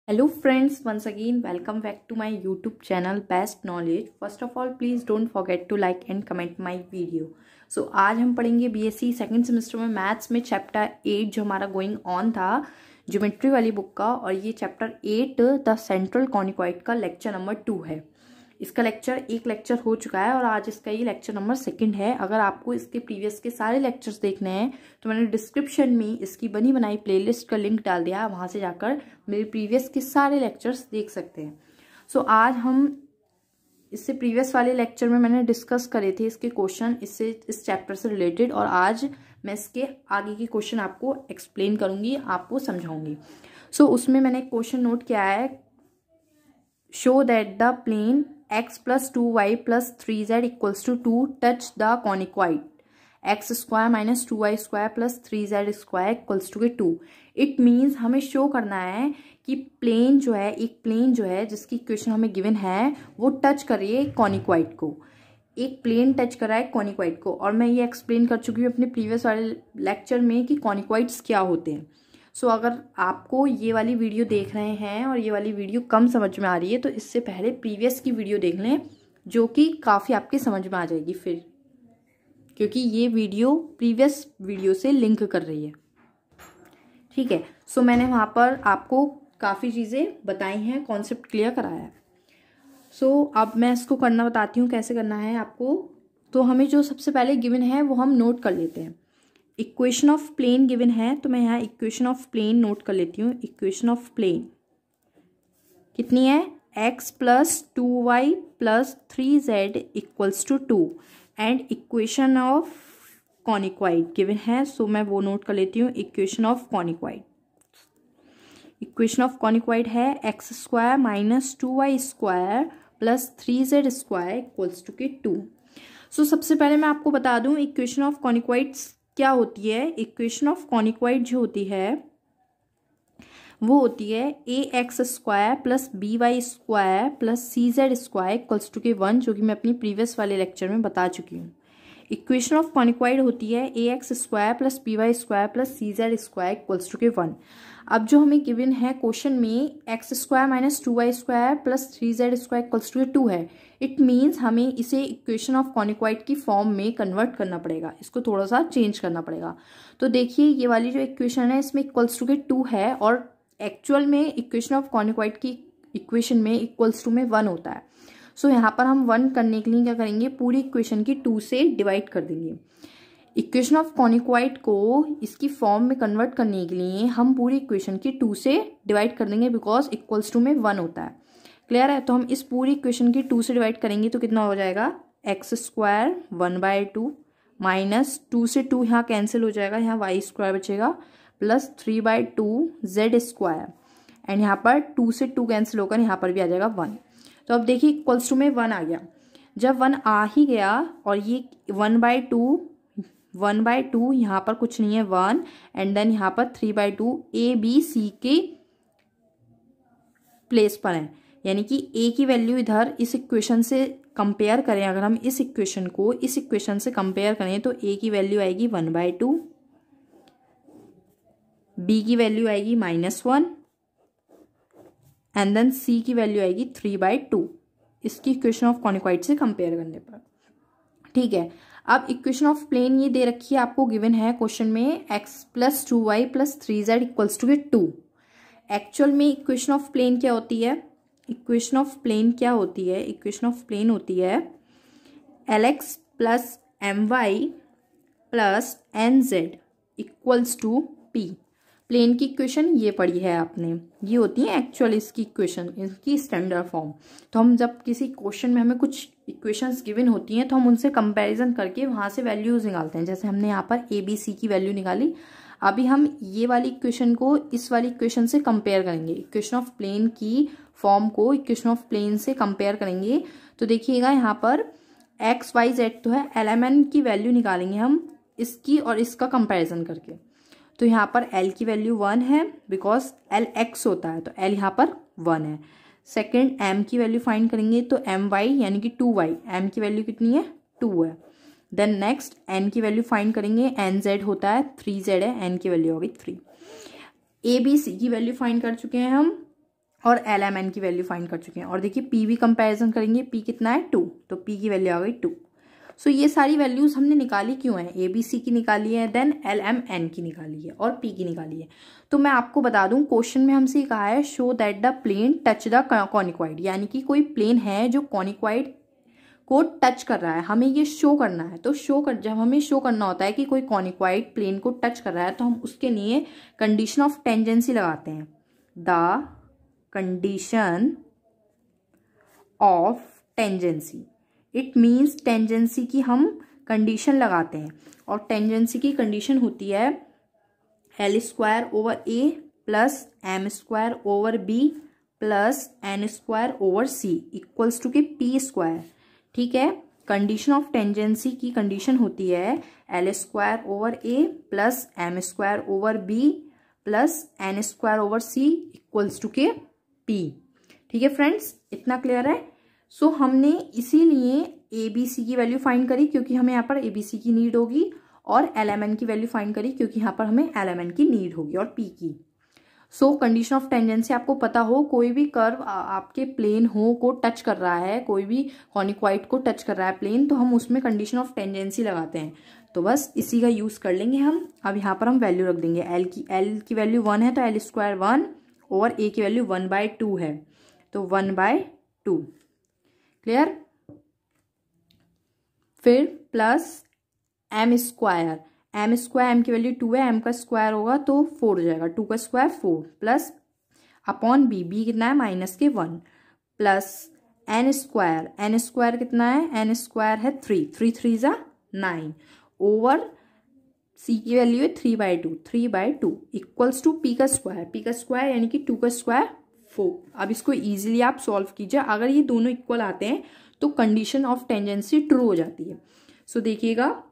Hello friends, once again welcome back to my YouTube channel Best Knowledge. First of all, please don't forget to like and comment my video. So आज हम पढ़ेंगे BSc second semester में maths में chapter 8 जो हमारा going on था geometry वाली book का, और ये चैप्टर 8 द सेंट्रल कॉनिकॉइड का लेक्चर नंबर 2 है। इसका एक लेक्चर हो चुका है और आज इसका ये लेक्चर नंबर 2 है। अगर आपको इसके प्रीवियस के सारे लेक्चर्स देखने हैं तो मैंने डिस्क्रिप्शन में इसकी बनी बनाई प्लेलिस्ट का लिंक डाल दिया, वहां से जाकर मेरे प्रीवियस के सारे लेक्चर्स देख सकते हैं। सो आज हम इससे प्रीवियस वाले लेक्चर में मैंने डिस्कस करे थे इसके क्वेश्चन इस चैप्टर से रिलेटेड, और आज मैं इसके आगे के क्वेश्चन आपको एक्सप्लेन करूंगी, आपको समझाऊंगी। सो उसमें मैंने क्वेश्चन नोट किया है, show that the plane x plus 2y plus 3z equals to 2 touch the conicoid x square minus 2y square plus 3z square equals to 2। It means हमें शो करना है कि प्लेन जो है, एक प्लेन जो है जिसकी इक्वेशन हमें गिवन है वो टच कर रही है कॉनिकॉइड को। एक प्लेन टच कर रहा है कॉनिकॉइड को, और मैं ये एक्सप्लेन कर चुकी हूँ अपने प्रीवियस वाले लेक्चर में कि कॉनिकॉइड्स क्या होते हैं। सो अगर आपको ये वाली वीडियो देख रहे हैं और ये वाली वीडियो कम समझ में आ रही है तो इससे पहले प्रीवियस की वीडियो देख लें, जो कि काफ़ी आपके समझ में आ जाएगी फिर, क्योंकि ये वीडियो प्रीवियस वीडियो से लिंक कर रही है। ठीक है, सो मैंने वहाँ पर आपको काफ़ी चीज़ें बताई हैं, कॉन्सेप्ट क्लियर कराया है। सो अब मैं इसको करना बताती हूँ कैसे करना है आपको। तो हमें जो सबसे पहले गिवन है वो हम नोट कर लेते हैं। इक्वेशन ऑफ प्लेन गिवन है, तो मैं यहाँ इक्वेशन ऑफ प्लेन नोट कर लेती हूँ। इक्वेशन ऑफ प्लेन कितनी है? x plus 2y plus 3z equals to 2, and equation of conicoid given है, सो मैं वो नोट कर लेती हूँ। Equation of conicoid, equation of conicoid है x square minus 2y square plus 3z square equals to के 2। सो सबसे पहले मैं आपको बता दूं इक्वेशन ऑफ कॉनिकॉइड्स क्या होती है। इक्वेशन ऑफ कॉनिकॉइड जो होती है वो होती है ax square plus by square plus cz square equals to के 1, जो कि मैं अपनी प्रीवियस वाले लेक्चर में बता चुकी हूँ। इक्वेशन ऑफ कॉनिकॉइड होती है ax square plus by square plus cz square equals to के 1। अब जो हमें गिवन है क्वेश्चन में x square minus 2y square plus 3z square equals to 2 है। इट मीन्स हमें इसे इक्वेशन ऑफ कॉनिकॉइड की फॉर्म में कन्वर्ट करना पड़ेगा, इसको थोड़ा सा चेंज करना पड़ेगा। तो देखिए ये वाली जो इक्वेशन है इसमें इक्वल्स टू के 2 है, और एक्चुअल में इक्वेशन ऑफ कॉनिकॉइड की इक्वेशन में इक्वल्स टू में 1 होता है। सो यहाँ पर हम 1 करने के लिए क्या करेंगे, पूरी इक्वेशन की 2 से डिवाइड कर देंगे। इक्वेशन ऑफ कॉनिकॉइड को इसकी फॉर्म में कन्वर्ट करने के लिए हम पूरी इक्वेशन की 2 से डिवाइड कर देंगे, बिकॉज इक्वल्स टू में 1 होता है। क्लियर है? तो हम इस पूरी इक्वेशन की 2 से डिवाइड करेंगे तो कितना हो जाएगा, एक्स स्क्वायर 1/2 माइनस 2 से 2 यहाँ कैंसिल हो जाएगा, यहाँ वाई स्क्वायर बचेगा प्लस 3/2 जेड स्क्वायर, एंड यहाँ पर 2 से 2 कैंसिल होकर यहाँ पर भी आ जाएगा 1। तो अब देखिए इक्वल्स टू में 1 आ गया। जब 1 आ ही गया और ये 1/2 यहाँ पर कुछ नहीं है 1, एंड देन यहाँ पर 3/2 ए बी सी के प्लेस पर है, यानी कि a की वैल्यू इधर इस इक्वेशन से कंपेयर करें, अगर हम इस इक्वेशन को इस इक्वेशन से कंपेयर करें तो a की वैल्यू आएगी 1/2, b की वैल्यू आएगी -1, एंड देन c की वैल्यू आएगी 3/2 इसकी इक्वेशन ऑफ कॉनिकॉइड से कंपेयर करने पर। ठीक है, अब इक्वेशन ऑफ प्लेन ये दे रखी है आपको, गिवन है क्वेश्चन में x plus 2y plus 3z equals to 2। Actual में इक्वेशन ऑफ प्लेन क्या होती है? इक्वेशन ऑफ प्लेन क्या होती है? इक्वेशन ऑफ प्लेन होती है lx plus my plus nz equals to p। Plane की इक्वेशन ये पढ़ी है आपने, ये होती है एक्चुअल इसकी इक्वेशन, इसकी स्टैंडर्ड फॉर्म। तो हम जब किसी क्वेश्चन में हमें कुछ इक्वेशंस गिवन होती हैं तो हम उनसे कंपैरिजन करके वहां से वैल्यूज निकालते हैं। जैसे हमने यहाँ पर ए बी सी की वैल्यू निकाली, अभी हम ये वाली इक्वेशन को इस वाली इक्वेशन से कंपेयर करेंगे, इक्वेशन ऑफ प्लेन की फॉर्म को इक्वेशन ऑफ प्लेन से कंपेयर करेंगे। तो देखिएगा यहाँ पर एक्स वाई जेड तो है, एल की वैल्यू निकालेंगे हम इसकी और इसका कंपेरिजन करके। तो यहाँ पर l की वैल्यू 1 है, बिकॉज l x होता है, तो l यहाँ पर 1 है। सेकेंड m की वैल्यू फाइंड करेंगे तो my यानी कि 2y, m की वैल्यू कितनी है 2 है। देन नेक्स्ट n की वैल्यू फाइंड करेंगे, nz होता है 3z है, n की वैल्यू होगी 3। a b c की वैल्यू फाइंड कर चुके हैं हम, और एल एम एन की वैल्यू फाइंड कर चुके हैं। और देखिए पी भी कंपैरिजन करेंगे, पी कितना है 2, तो पी की वैल्यू आ गई 2। सो ये सारी वैल्यूज हमने निकाली क्यों है, ए बी सी की निकाली है, देन एल एम एन की निकाली है और पी की निकाली है। तो मैं आपको बता दूं क्वेश्चन में हमसे कहा है show that the plane touch the conicoid, यानी कि कोई प्लेन है जो कॉनिक्वाइड को टच कर रहा है, हमें ये शो करना है। तो जब हमें शो करना होता है कि कोई कॉनिक्वाइड प्लेन को टच कर रहा है तो हम उसके लिए कंडीशन ऑफ टेंजेंसी लगाते हैं, the condition of tangency. It means tangency की हम कंडीशन लगाते हैं और टेंजेंसी की कंडीशन होती है L square over A plus M square over B plus N square over C equals to के पी स्क्वायर। ठीक है, कंडीशन ऑफ टेंजेंसी की कंडीशन होती है L square over A plus M square over B plus N square over C equals to के P. ठीक है friends, इतना क्लियर है। सो हमने इसीलिए ए बी सी की वैल्यू फाइंड करी क्योंकि हमें यहाँ पर ए बी सी की नीड होगी, और एल एम एन की वैल्यू फाइंड करी क्योंकि यहाँ पर हमें एल एम एन की नीड होगी, और पी की। सो कंडीशन ऑफ टेंजेंसी आपको पता हो, कोई भी कर्व आपके प्लेन हो को टच कर रहा है, कोई भी कॉनिक्वाइड को टच कर रहा है प्लेन, तो हम उसमें कंडीशन ऑफ टेंजेंसी लगाते हैं। तो बस इसी का यूज कर लेंगे हम। अब यहाँ पर हम वैल्यू रख देंगे, एल की वैल्यू 1 है तो एल स्क्वायर 1 और ए की वैल्यू 1/2 है तो 1/2। क्लियर। फिर प्लस एम स्क्वायर, एम की वैल्यू 2 है, एम का स्क्वायर होगा तो 4 हो जाएगा, 2 का स्क्वायर 4 प्लस अपॉन बी कितना है -1 प्लस एन स्क्वायर कितना है, एन स्क्वायर है 3 3 जा 9 ओवर सी की वैल्यू है 3/2 इक्वल्स टू पी का स्क्वायर यानी कि 2 का स्क्वायर 4। अब इसको इजीली आप सॉल्व कीजिए, अगर ये दोनों इक्वल आते हैं तो कंडीशन ऑफ टेंजेंसी ट्रू हो जाती है। सो देखिएगा,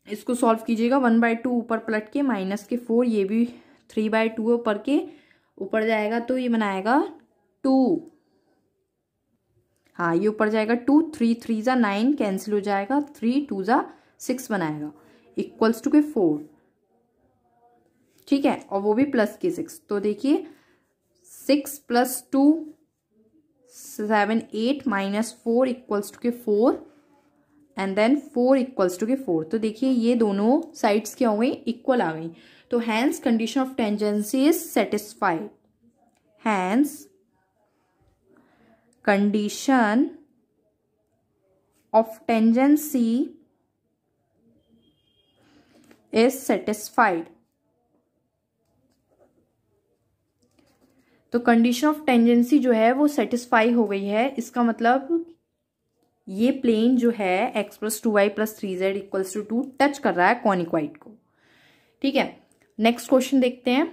इसको सॉल्व कीजिएगा, 1/2 ऊपर पलट के -4, ये भी 3/2 ऊपर के ऊपर जाएगा तो ये बनाएगा 2, हाँ ये ऊपर जाएगा 2, 3 3 जा 9 कैंसिल हो जाएगा, 3 2 जा 6 बनाएगा इक्वल्स टू के 4। ठीक है, और वो भी प्लस के 6। तो देखिए 6 + 2 7 8 -4 इक्वल्स टू के 4 एंड देन 4 इक्वल्स टू के 4। तो देखिए ये दोनों साइड्स क्या हो गई, इक्वल आ गई। तो hence condition of tangency is satisfied, hence condition of tangency is satisfied. तो कंडीशन ऑफ टेंजेंसी जो है वो सेटिस्फाई हो गई है, इसका मतलब ये प्लेन जो है x + 2y + 3z = 2 टच कर रहा है कॉनिक्वाइड को। ठीक है, नेक्स्ट क्वेश्चन देखते हैं।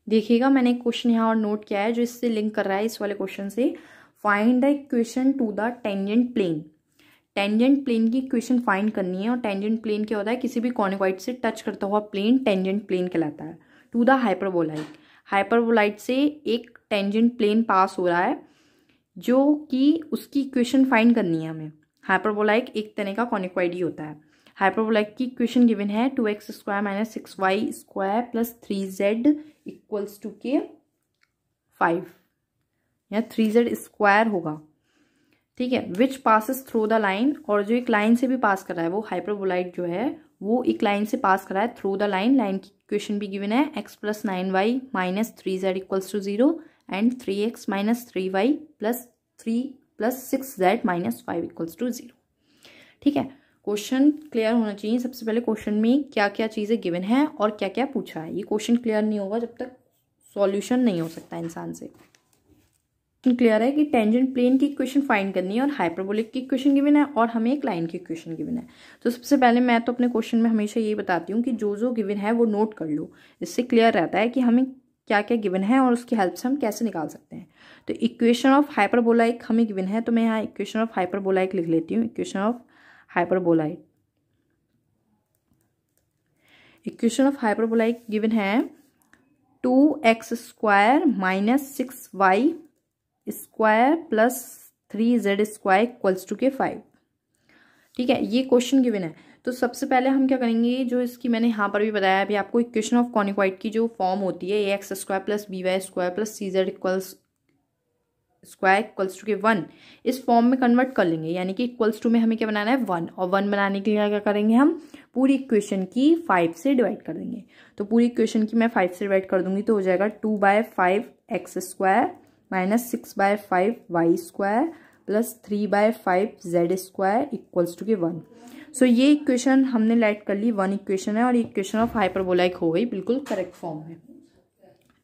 देखिएगा मैंने एक क्वेश्चन यहाँ और नोट किया है जो इससे लिंक कर रहा है, इस वाले क्वेश्चन से। Find the equation to the tangent plane. Tangent plane की इक्वेशन फाइंड करनी है, और टेंजेंट प्लेन क्या होता है, किसी भी कॉनिक्वाइड से टच करता हुआ प्लेन टेंजेंट प्लेन कहलाता है। टू द हाइपरबोलाइड, हाइपरबोलाइड से एक टेंजेंट प्लेन पास हो रहा है जो कि उसकी इक्वेशन फाइंड करनी है हमें। हाइपरबोलाइड एक तरह का कॉनिक्वाइड ही होता है। हाइपरबोलाइड की इक्वेशन गिवन है 2x² - 6y² + 3z = के 5, या 3z² होगा। ठीक है, which passes through the line, और जो एक लाइन से भी पास कर रहा है वो हाइपरबोलाइड जो है वो एक लाइन से पास कर रहा है थ्रू द लाइन। लाइन की इक्वेशन भी गिवन है x + 9y - 3z = 0 and 3x - 3y + 3 + 6z - 5 = 0। ठीक है, क्वेश्चन क्लियर होना चाहिए। सबसे पहले क्वेश्चन में क्या क्या चीज़ें गिवन है और क्या क्या पूछा है। ये क्वेश्चन क्लियर नहीं होगा जब तक सॉल्यूशन नहीं हो सकता इंसान से। क्लियर है कि टेंजेंट प्लेन की इक्वेशन फाइंड करनी है और हाइपरबोलिक की इक्वेशन गिवन है और हमें एक लाइन की इक्वेशन गिवन है। तो सबसे पहले मैं तो अपने क्वेश्चन में हमेशा यही बताती हूँ कि जो गिवन है वो नोट कर लो, इससे क्लियर रहता है कि हमें क्या क्या गिवन है और उसकी हेल्प से हम कैसे निकाल सकते हैं। तो इक्वेशन ऑफ हाइपरबोलाइक हमें गिवन है, तो मैं यहाँ इक्वेशन ऑफ हाइपरबोलाइक लिख लेती हूँ। Equation of hyperboloid, equation of hyperboloid given है 2x² - 6y² + 3z² = के 5। ठीक है, ये क्वेश्चन गिवन है। तो सबसे पहले हम क्या करेंगे, जो इसकी मैंने यहाँ पर भी बताया अभी आपको, इक्वेशन ऑफ कॉनिकॉइड की जो फॉर्म होती है ax square plus by square plus cz square equals to के 1, इस फॉर्म में कन्वर्ट कर लेंगे। यानी कि इक्वल्स टू में हमें क्या बनाना है 1, और 1 बनाने के लिए क्या करेंगे, हम पूरी इक्वेशन की 5 से डिवाइड कर देंगे। तो पूरी इक्वेशन की मैं 5 से डिवाइड कर दूंगी तो हो जाएगा 2/5 x square minus 6/5 y square plus 3/5 z square equals to के 1। सो ये इक्वेशन हमने लेट कर ली, 1 इक्वेशन है और इक्वेशन ऑफ हाइपरबोलाइक हो गई बिल्कुल करेक्ट फॉर्म में।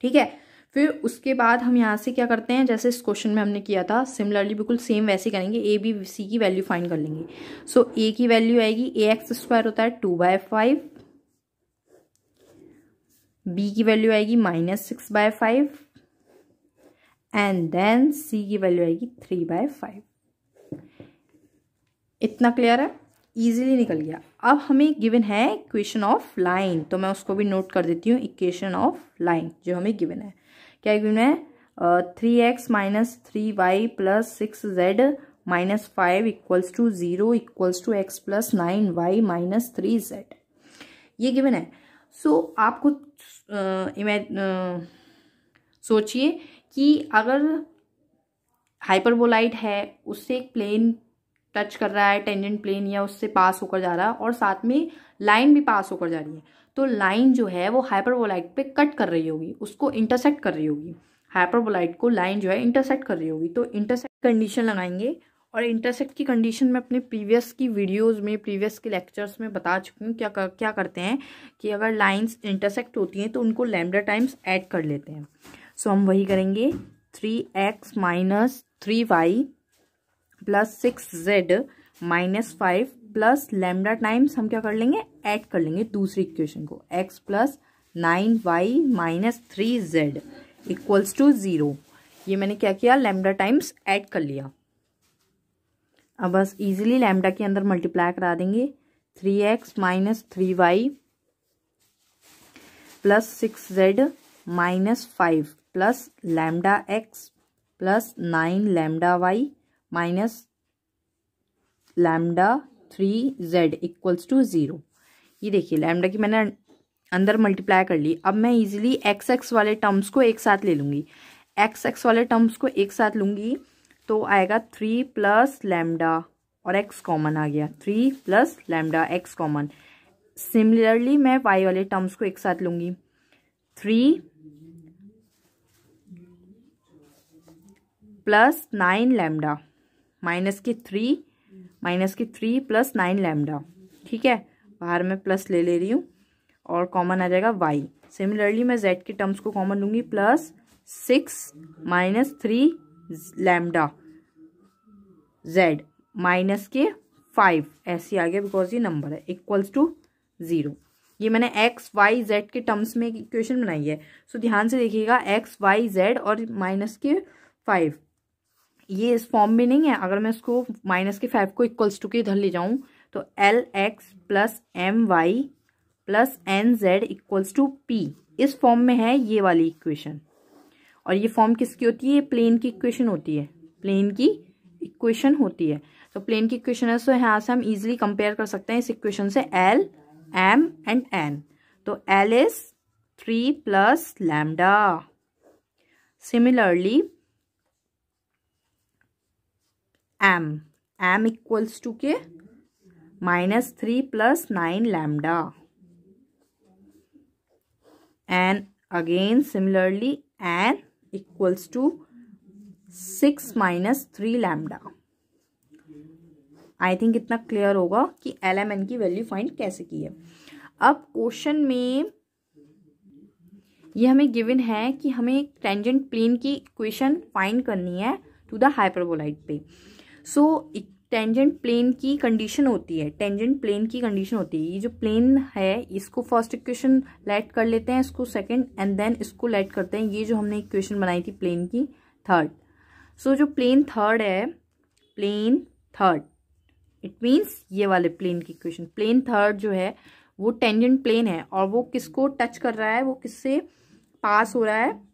ठीक है, फिर उसके बाद हम यहाँ से क्या करते हैं, जैसे इस क्वेश्चन में हमने किया था सिमिलरली बिल्कुल सेम वैसे करेंगे, ए बी सी की वैल्यू फाइंड कर लेंगे। सो ए की वैल्यू आएगी, ax स्क्वायर होता है 2/5, बी की वैल्यू आएगी -6/5 एंड देन सी की वैल्यू आएगी 3/5। इतना क्लियर है, इजीली निकल गया। अब हमें गिवन है इक्वेशन ऑफ लाइन, तो मैं उसको भी नोट कर देती हूँ। इक्वेशन ऑफ लाइन जो हमें गिवन है, क्या गिवन है, 3x minus 3y plus 6z minus 5 equals to 0 equals to x plus 9y minus 3z, ये गिवन है। सो आप खुद सोचिए कि अगर हाइपरबोलाइड है, उससे एक प्लेन टच कर रहा है, टेंजेंट प्लेन, या उससे पास होकर जा रहा है और साथ में लाइन भी पास होकर जा रही है, तो लाइन जो है वो हाइपरबोलाइड पे कट कर रही होगी, उसको इंटरसेक्ट कर रही होगी। हाइपरबोलाइड को लाइन जो है इंटरसेक्ट कर रही होगी, तो इंटरसेक्ट कंडीशन लगाएंगे। और इंटरसेक्ट की कंडीशन में अपने प्रीवियस की वीडियोस में, प्रीवियस के लेक्चर्स में बता चुकी हूँ। क्या करते हैं कि अगर लाइन्स इंटरसेक्ट होती हैं तो उनको लैम्डा टाइम्स ऐड कर लेते हैं। सो हम वही करेंगे, 3x minus 3y plus 6z minus 5 plus lambda times हम क्या कर लेंगे, ऐड कर लेंगे दूसरी इक्वेशन को, x plus 9y minus 3z equals to 0। ये मैंने क्या किया, लैम्डा टाइम्स ऐड कर लिया। अब बस इजीली लैम्डा के अंदर मल्टीप्लाई करा देंगे, 3x minus 3y plus 6z minus 5 plus lambda x plus 9 lambda y minus lambda 3z equals to 0। ये देखिए लैम्डा की मैंने अंदर मल्टीप्लाई कर ली। अब मैं इजीली एक्स एक्स वाले टर्म्स को एक साथ ले लूँगी, एक्स एक्स वाले टर्म्स को एक साथ लूँगी तो आएगा 3 प्लस लैम्डा और x कॉमन आ गया, 3 plus lambda x common. Similarly मैं y वाले टर्म्स को एक साथ लूँगी, 3 प्लस 9 लैम्डा माइनस के 3 प्लस 9 लैम्डा। ठीक है, बाहर मैं प्लस ले रही हूँ और कॉमन आ जाएगा y। सिमिलरली मैं z के टर्म्स को कॉमन लूँगी, plus 6 minus 3 lambda z minus के 5 ऐसे आ गया बिकॉज ये नंबर है, इक्वल्स टू 0। ये मैंने x y z के टर्म्स में एक इक्वेशन बनाई है। सो ध्यान से देखिएगा, x y z और माइनस के 5 ये इस फॉर्म में नहीं है। अगर मैं इसको माइनस के 5 को इक्वल्स टू के इधर ले जाऊं तो lx plus my plus nz equals to p, इस फॉर्म में है ये वाली इक्वेशन। और ये फॉर्म किसकी होती है, प्लेन की इक्वेशन होती है, प्लेन की इक्वेशन होती है। तो प्लेन की इक्वेशन है, सो यहाँ से हम इजीली कंपेयर कर सकते हैं इस इक्वेशन से l, m एंड n। तो l is 3 plus lambda, similarly m equals to K minus 3 plus 9 lambda and again similarly n equals to 6 minus 3 lambda. I think इतना क्लियर होगा कि एल एम एन की value find कैसे की है। अब question में ये हमें गिवन है कि हमें टेंजेंट प्लेन की इक्वेशन फाइंड करनी है टू द हाइपरबोलाइड पे। सो टेंजेंट प्लेन की कंडीशन होती है, टेंजेंट प्लेन की कंडीशन होती है, ये जो प्लेन है इसको फर्स्ट इक्वेशन लेट कर लेते हैं, इसको सेकंड एंड देन इसको लेट करते हैं। ये जो हमने इक्वेशन बनाई थी प्लेन की थर्ड। सो जो प्लेन थर्ड है, प्लेन थर्ड इट मीन्स ये वाले प्लेन की इक्वेशन, प्लेन थर्ड जो है वो टेंजेंट प्लेन है और वो किसको टच कर रहा है, वो किससे पास हो रहा है,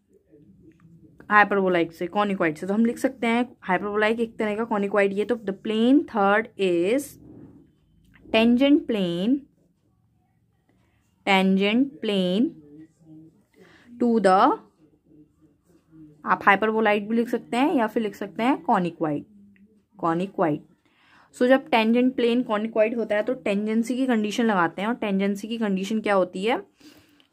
हाइपरबोलाइड से, कॉनिकॉइड से। तो हम लिख सकते हैं हाइपरबोलाइड एक तरह का कॉनिकॉइड ये। तो the plane third is tangent plane to the, आप हाइपरबोलाइड भी लिख सकते हैं या फिर लिख सकते हैं कॉनिकॉइड। सो जब टेंजेंट प्लेन कॉनिकॉइड होता है तो टेंजेंसी की कंडीशन लगाते हैं, और टेंजेंसी की कंडीशन क्या होती है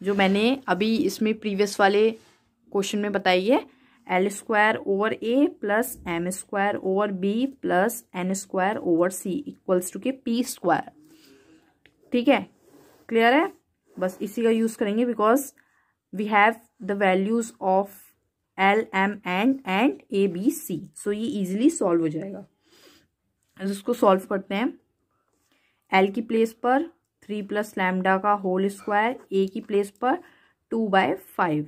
जो मैंने अभी इसमें प्रीवियस वाले क्वेश्चन में बताई है, L²/A plus M²/B plus N²/C equals to के P²। ठीक है, क्लियर है? बस इसी का यूज करेंगे because we have the values of L, M and A, B, C। So ये इजीली सॉल्व हो जाएगा। इसको सॉल्व करते हैं। L की प्लेस पर 3 प्लस लैम्डा का होल स्क्वायर, A की प्लेस पर 2/5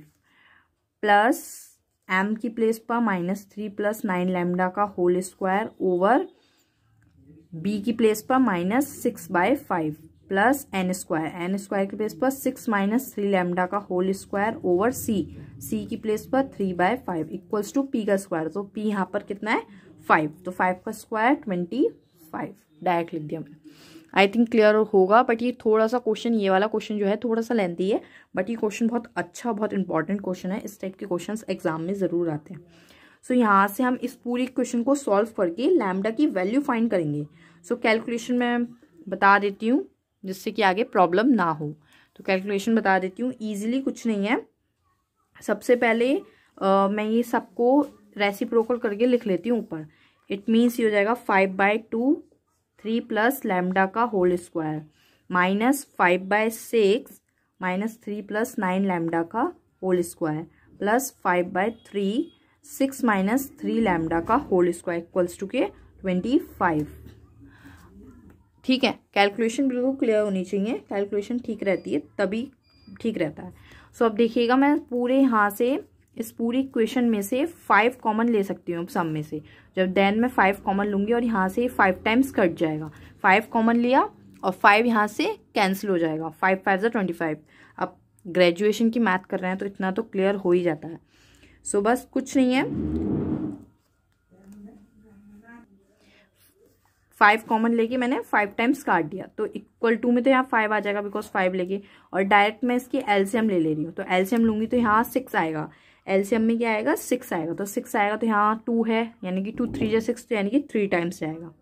प्लस M की प्लेस पर -3 प्लस 9 लैम्डा का होल स्क्वायर ओवर B की प्लेस पर -6/5 प्लस n² की प्लेस पर 6 माइनस 3 लैम्डा का होल स्क्वायर ओवर C की प्लेस पर 3/5 इक्वल्स टू P का स्क्वायर। तो P यहाँ पर कितना है 5, तो 5 का स्क्वायर 25, डायरेक्ट लिख दिया मैंने। आई थिंक क्लियर होगा, बट ये थोड़ा सा क्वेश्चन, ये वाला क्वेश्चन जो है थोड़ा सा लेंथी है, बट ये क्वेश्चन बहुत अच्छा, बहुत इंपॉर्टेंट क्वेश्चन है। इस टाइप के क्वेश्चंस एग्जाम में ज़रूर आते हैं। सो यहाँ से हम इस पूरी क्वेश्चन को सॉल्व करके लैम्डा की वैल्यू फाइंड करेंगे। सो कैलकुलेशन में बता देती हूँ जिससे कि आगे प्रॉब्लम ना हो। तो कैलकुलेशन बता देती हूँ, ईजिली कुछ नहीं है। सबसे पहले मैं ये सबको रेसिप्रोकल करके लिख लेती हूँ ऊपर। इट मीन्स ये हो जाएगा 5/2 3 प्लस लैम्डा का whole square minus 5/6 minus 3 plus 9 lambda का whole square plus 5/3 6 minus 3 lambda का whole square equals to K 25। ठीक है, कैलकुलेशन बिल्कुल क्लियर होनी चाहिए। कैलकुलेशन ठीक रहती है तभी ठीक रहता है। सो अब देखिएगा, मैं पूरे यहाँ से इस पूरी इक्वेशन में से 5 कॉमन ले सकती हूँ सम में से। जब देन में 5 कॉमन लूंगी और यहाँ से 5 टाइम्स कट जाएगा, 5 कॉमन लिया और 5 यहाँ से कैंसिल हो जाएगा, 5 5 = 25। अब ग्रेजुएशन की मैथ कर रहे हैं तो इतना तो क्लियर हो ही जाता है। सो बस कुछ नहीं है, 5 कॉमन लेके मैंने 5 टाइम्स काट दिया, तो इक्वल टू में तो यहाँ 5 आ जाएगा बिकॉज 5 लेके, और डायरेक्ट मैं इसकी एलसीएम ले रही हूँ। तो एलसीएम लूंगी तो यहाँ 6 आएगा, एलसीएम में क्या आएगा 6 आएगा, तो 6 आएगा तो यहाँ 2 है, यानी कि 2 3 = 6, तो यानी कि 3 टाइम्स जाएगा।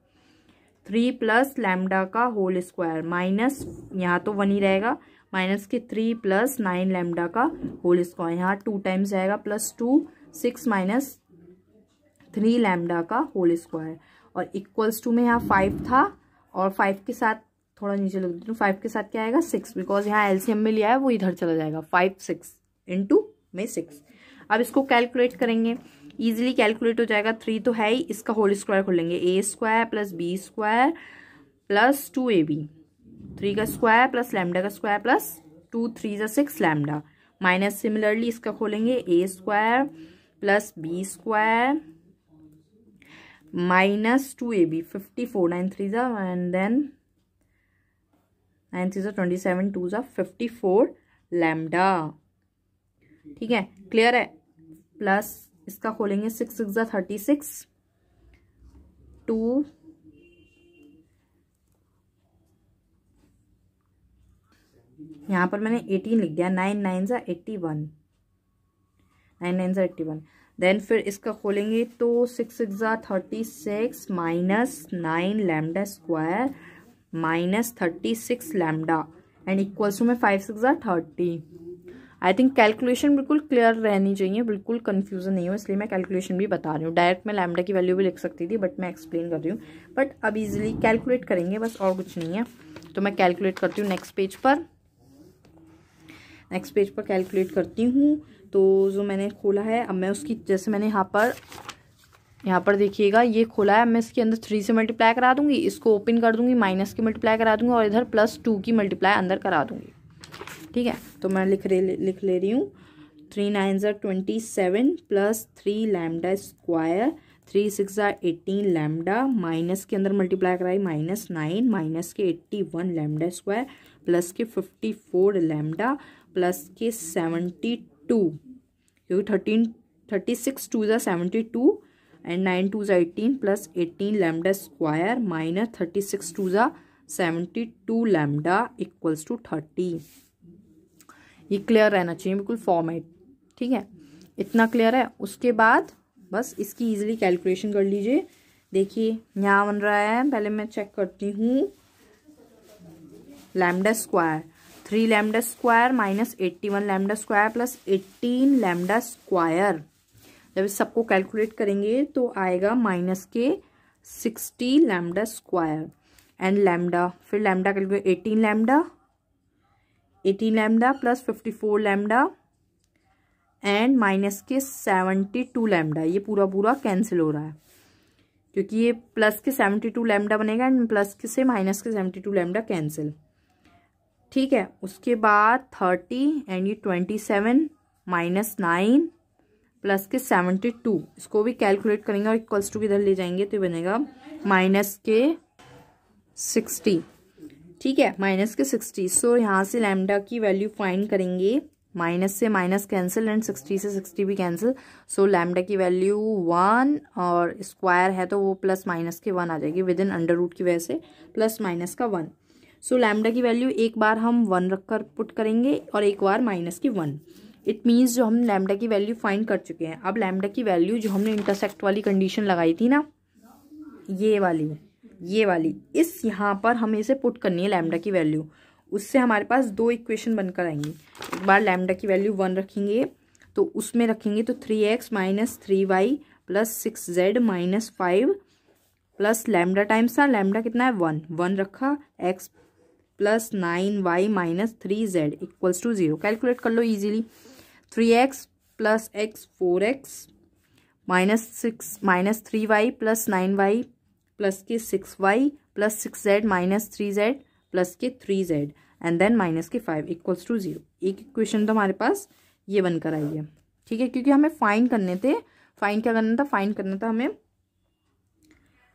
3 प्लस लैम्डा का होल स्क्वायर माइनस, यहाँ तो 1 ही रहेगा, माइनस के 3 प्लस 9 लैम्डा का होल स्क्वायर, यहाँ 2 टाइम्स जाएगा, प्लस 2 6 माइनस 3 लैम्डा का होल स्क्वायर, और इक्वल्स टू में यहाँ 5 था, और 5 के साथ थोड़ा नीचे लिख देती हूँ, 5 के साथ क्या आएगा 6, बिकॉज यहाँ एलसीएम में लिया है वो इधर चला जाएगा, 5 6 इंटू में 6। अब इसको कैलकुलेट करेंगे, इजीली कैलकुलेट हो जाएगा। 3 तो है ही, इसका होल स्क्वायर खोलेंगे, A² plus B² plus 2AB, 3 का स्क्वायर प्लस लैम्डा का square plus 2 3 = 6 lambda, minus similarly इसका खोलेंगे A² plus B² minus 2AB, 54 9 3 and then 9 3 27 2 54 lambda. ठीक है, क्लियर है? प्लस इसका खोलेंगे 6 6 36 2 यहाँ पर मैंने 18 लिख दिया, 9 9 81, 9 9 81। देन फिर इसका खोलेंगे तो 6 6 36 minus 9 lambda square minus 36 lambda and equals to में 5 6 30। आई थिंक कैलकुलेशन बिल्कुल क्लियर रहनी चाहिए, बिल्कुल कंफ्यूजन नहीं हो, इसलिए मैं कैलकुलेशन भी बता रही हूँ। डायरेक्ट मैं लैम्डा की वैल्यू भी लिख सकती थी, बट मैं एक्सप्लेन कर रही हूँ। बट अब इजीली कैलकुलेट करेंगे बस, और कुछ नहीं है। तो मैं कैलकुलेट करती हूँ नेक्स्ट पेज पर कैलकुलेट करती हूँ। तो जो मैंने खोला है, अब मैं उसकी, जैसे मैंने यहाँ पर देखिएगा ये खोला है, मैं इसके अंदर 3 से मल्टीप्लाई करा दूंगी, इसको ओपन कर दूंगी, माइनस की मल्टीप्लाई करा दूंगी, और इधर +2 की मल्टीप्लाई अंदर करा दूंगी। ठीक है, तो मैं लिख ले रही हूँ 3 9 27 plus 3 lambda square, 3 6 18 lambda, minus के अंदर मल्टीप्लाई कराई, -9 माइनस के 81 लैम्डा स्क्वायर प्लस के 54 लैम्डा प्लस के 72, क्योंकि 36 2 = 72 and 9 2 = 18 plus 18 lambda square minus 36 2 = 72 lambda equals to 30। ये क्लियर रहना चाहिए बिल्कुल फॉर्मेट, ठीक है, इतना क्लियर है। उसके बाद बस इसकी इजीली कैलकुलेशन कर लीजिए। देखिए यहाँ बन रहा है, पहले मैं चेक करती हूँ, lambda square 3 lambda square minus 81 lambda square plus 18 lambda square. जब इस सबको कैलकुलेट करेंगे तो आएगा माइनस के 60 लैम्डा स्क्वायर एंड लैम्डा, फिर lambda calculate 18 lambda plus 54 lambda and minus के 72 लैम्डा। ये पूरा पूरा कैंसिल हो रहा है क्योंकि ये प्लस के 72 लैम्डा बनेगा एंड प्लस के से माइनस के 72 लैम्डा कैंसिल, ठीक है। उसके बाद 30 एंड ये 27 माइनस 9 प्लस के 72, इसको भी कैलकुलेट करेंगे और इक्वल्स टू किधर ले जाएंगे तो ये बनेगा माइनस के 60, ठीक है, माइनस के 60। सो यहाँ से लैम्डा की वैल्यू फाइंड करेंगे, माइनस से माइनस कैंसिल एंड 60 से 60 भी कैंसिल। सो लैम्डा की वैल्यू 1 और स्क्वायर है तो वो प्लस माइनस के 1 आ जाएगी विद इन अंडर रूट की वजह से प्लस माइनस का 1। सो लैम्डा की वैल्यू एक बार हम 1 रखकर पुट करेंगे और एक बार माइनस की 1। इट मीन्स जो हम लैम्डा की वैल्यू फाइंड कर चुके हैं, अब लैम्डा की वैल्यू जो हमने इंटरसेक्ट वाली कंडीशन लगाई थी ना, ये वाली इस यहाँ पर हमें इसे पुट करनी है लैम्डा की वैल्यू। उससे हमारे पास दो इक्वेशन बनकर आएंगी। एक बार लैम्डा की वैल्यू 1 रखेंगे तो उसमें रखेंगे तो 3x minus 3y plus 6z minus 5 plus lambda times था, लैम्डा कितना है 1 रखा, x plus 9y minus 3z equals to 0। Calculate कर लो easily, 3x plus x 4x minus 3y plus 9y plus K 6y plus 6z minus 3z plus के 3z and then minus के 5 equals to 0। एक equation तो हमारे पास ये बनकर आई है, ठीक है, क्योंकि हमें फाइंड करना था हमें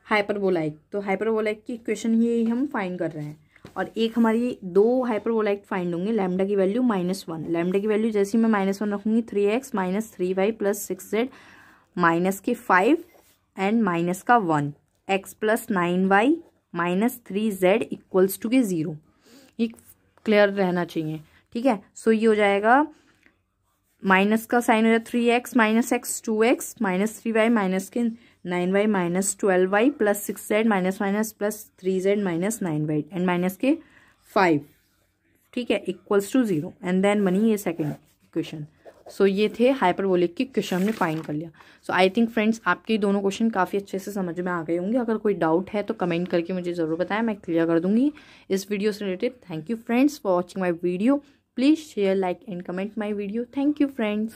हाइपरबोलाइक। तो हाइपरबोलाइक की इक्वेशन ही हम फाइंड कर रहे हैं और एक हमारी दो हाइपरबोलाइक फाइंड होंगे। लैम्डा की वैल्यू -1, लैम्डा की वैल्यू जैसे मैं -1 रखूंगी 3x minus 3y plus 6z minus के 5 एंड माइनस का 1 x plus 9y minus 3z equals to के 0। ये क्लियर रहना चाहिए, ठीक है। सो ये हो जाएगा, माइनस का साइन हो जाएगा 3x minus x 2x minus 3y minus के 9y minus 12y plus 6z minus minus plus 3z minus 9y and minus के 5, ठीक है, इक्वल्स टू 0 एंड देन बनी ये सेकेंड इक्वेशन। सो ये थे हाइपरबोलिक की क्वेश्चन हमने फाइंड कर लिया। सो आई थिंक फ्रेंड्स आपके दोनों क्वेश्चन काफ़ी अच्छे से समझ में आ गए होंगे। अगर कोई डाउट है तो कमेंट करके मुझे ज़रूर बताएं, मैं क्लियर कर दूंगी इस वीडियो से related. Thank you friends for watching my video. Please share, like and comment my video. Thank you friends.